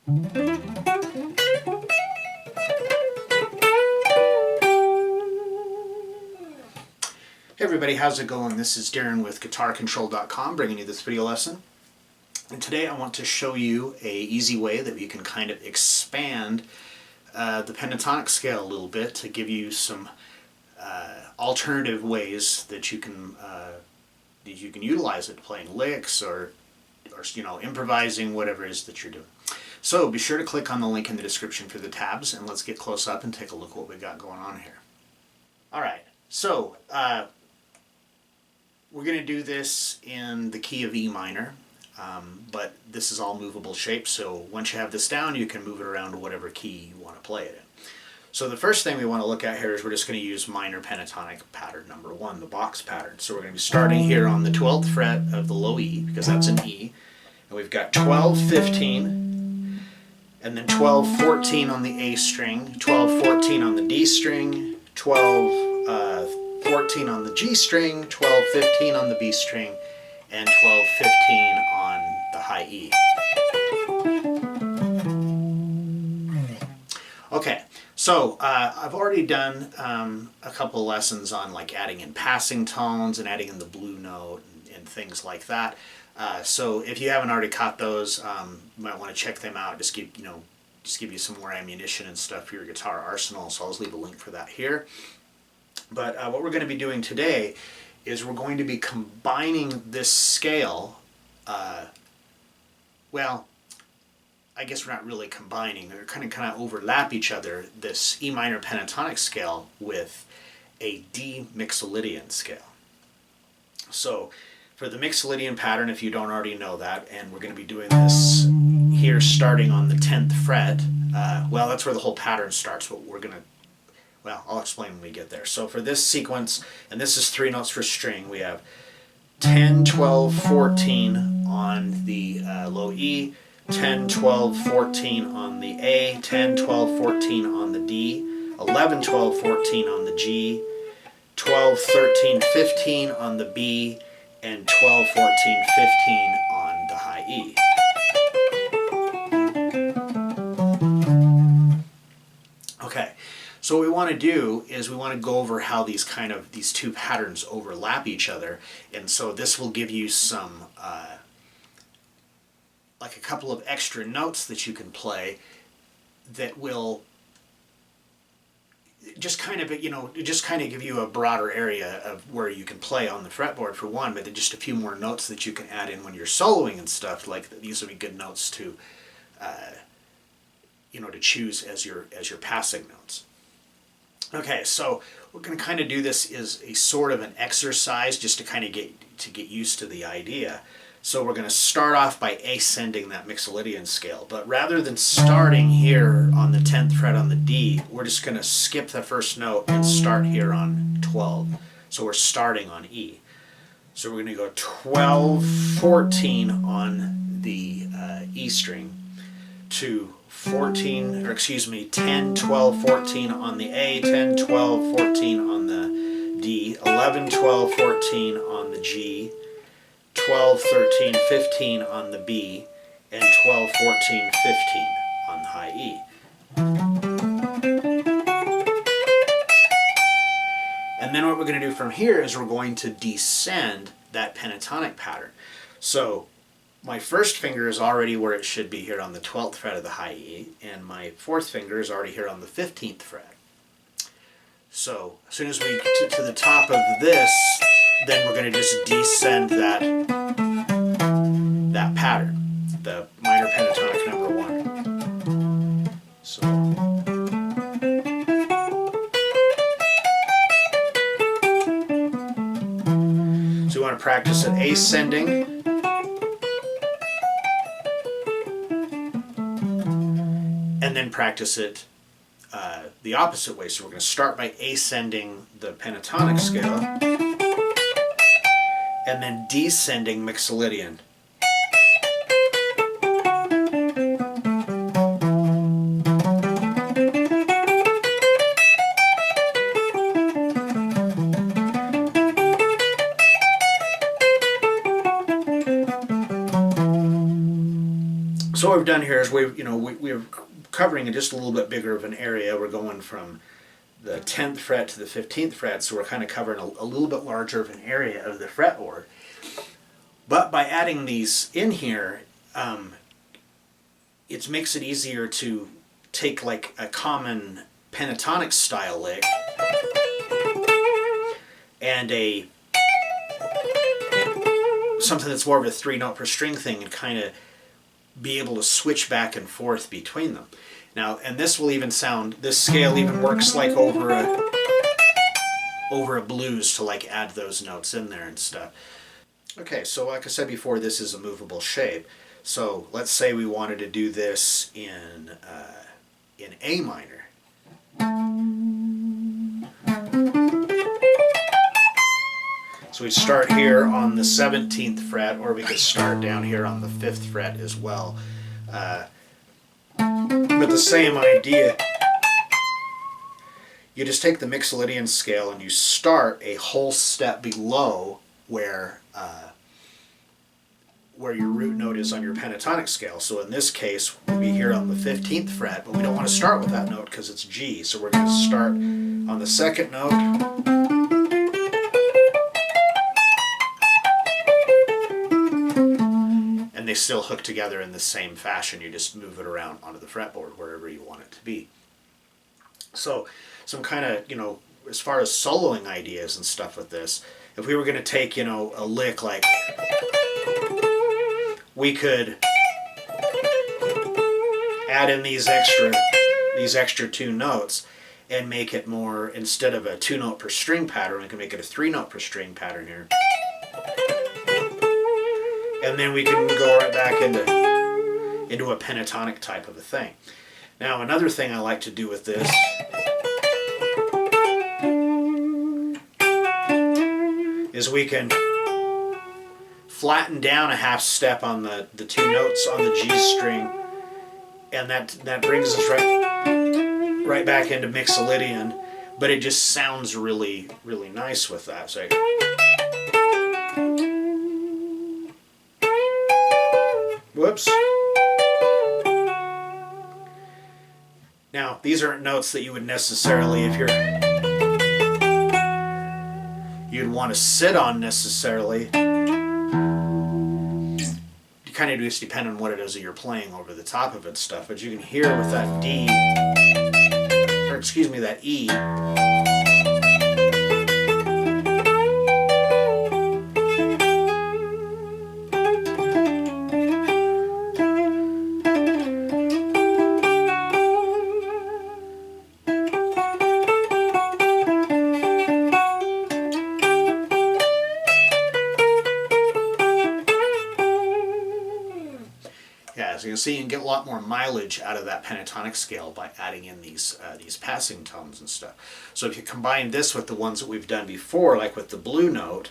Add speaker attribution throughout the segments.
Speaker 1: Hey everybody, how's it going? This is Darrin with GuitarControl.com bringing you this video lesson. And today I want to show you an easy way that you can kind of expand the pentatonic scale a little bit to give you some alternative ways that you can utilize it, playing licks or improvising, whatever it is that you're doing. So be sure to click on the link in the description for the tabs, and let's get close up and take a look at what we got going on here. Alright, so we're going to do this in the key of E minor, but this is all movable shapes, so once you have this down you can move it around to whatever key you want to play it in. So the first thing we want to look at here is we're just going to use minor pentatonic pattern number 1, the box pattern. So we're going to be starting here on the 12th fret of the low E, because that's an E, and we've got 12, 15, and then 12, 14 on the A string, 12, 14 on the D string, 12, 14 on the G string, 12, 15 on the B string, and 12, 15 on the high E. Okay, so I've already done a couple lessons on like adding in passing tones and adding in the blue note and things like that. So if you haven't already caught those, you might want to check them out. Just give you some more ammunition and stuff for your guitar arsenal. So I'll just leave a link for that here. But what we're going to be doing today is we're going to be combining this scale. Well, I guess we're not really combining. They're kind of overlap each other. This E minor pentatonic scale with a D Mixolydian scale. So for the Mixolydian pattern, if you don't already know that, and we're going to be doing this here starting on the 10th fret. Well, that's where the whole pattern starts, but we're going to, well, I'll explain when we get there. So for this sequence, and this is 3 notes for string, we have 10, 12, 14 on the low E, 10, 12, 14 on the A, 10, 12, 14 on the D, 11, 12, 14 on the G, 12, 13, 15 on the B, and 12, 14, 15 on the high E. Okay, so what we want to do is we want to go over how these two patterns overlap each other, and so this will give you some like a couple of extra notes that you can play that will just kind of give you a broader area of where you can play on the fretboard for one, but then just a few more notes that you can add in when you're soloing and stuff. Like these would be good notes to to choose as your passing notes. Okay, so we're going to kind of do this as a sort of an exercise just to kind of get used to the idea. So we're going to start off by ascending that Mixolydian scale, but rather than starting here on the 10th fret on the D, we're just going to skip the first note and start here on 12. So we're starting on E. So we're going to go 12, 14 on the E string to 10, 12, 14 on the A, 10, 12, 14 on the D, 11, 12, 14 on the G, 12, 13, 15 on the B, and 12, 14, 15 on the high E. And then what we're going to do from here is we're going to descend that pentatonic pattern. So my first finger is already where it should be here on the 12th fret of the high E, and my 4th finger is already here on the 15th fret. So as soon as we get to the top of this, then we're going to just descend that pattern, the minor pentatonic number 1. So we want to practice an ascending, and then practice it the opposite way. So we're going to start by ascending the pentatonic scale, and then descending Mixolydian. So what we've done here is we're covering just a little bit bigger of an area. We're going from the 10th fret to the 15th fret, so we're kind of covering a little bit larger of an area of the fretboard. But by adding these in here, it makes it easier to take like a common pentatonic style lick and something that's more of a 3-note per string thing, and kind of be able to switch back and forth between them. Now, and this will even sound, this scale even works like over a blues to like add those notes in there and stuff. Okay, so like I said before, this is a movable shape. So let's say we wanted to do this in A minor. So we'd start here on the 17th fret, or we could start down here on the 5th fret as well. But the same idea. You just take the Mixolydian scale and you start a whole step below where your root note is on your pentatonic scale. So in this case, we'll be here on the 15th fret, but we don't want to start with that note because it's G. So we're going to start on the 2nd note. And they still hook together in the same fashion. You just move it around onto the fretboard wherever you want it to be. So some kind of, as far as soloing ideas and stuff with this, if we were going to take, a lick like, we could add in these extra 2 notes and make it more, instead of a 2-note per string pattern, we can make it a 3-note per string pattern here. And then we can go right back into a pentatonic type of a thing. Now, another thing I like to do with this is we can flatten down a half step on the 2 notes on the G string, and that brings us right back into Mixolydian, but it just sounds really, really nice with that. So whoops. Now, these aren't notes that you would necessarily, you'd want to sit on necessarily. You kind of just depend on what it is that you're playing over the top of it stuff, but you can hear with that D, or excuse me, that E. Yeah, so you can see you can get a lot more mileage out of that pentatonic scale by adding in these passing tones and stuff. So if you combine this with the ones that we've done before, like with the blue note,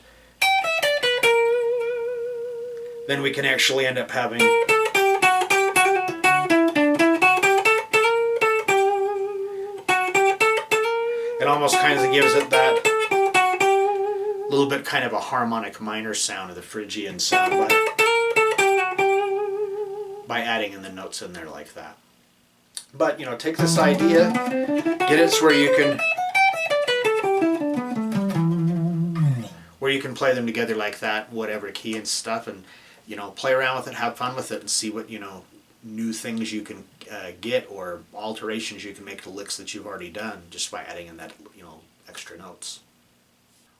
Speaker 1: then we can actually end up having it almost kind of gives it that little bit kind of a harmonic minor sound of the Phrygian sound by adding in the notes in there like that. But take this idea, get it to where you can play them together like that, whatever key and stuff, and play around with it, have fun with it, and see what new things you can get, or alterations you can make to licks that you've already done just by adding in that extra notes.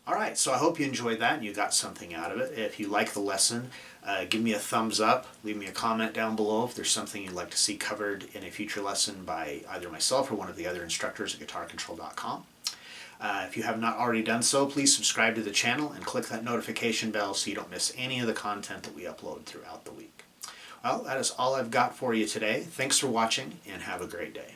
Speaker 1: Alright, so I hope you enjoyed that and you got something out of it. If you like the lesson, give me a thumbs up, leave me a comment down below if there's something you'd like to see covered in a future lesson by either myself or one of the other instructors at guitarcontrol.com. If you have not already done so, please subscribe to the channel and click that notification bell so you don't miss any of the content that we upload throughout the week. Well, that is all I've got for you today. Thanks for watching and have a great day.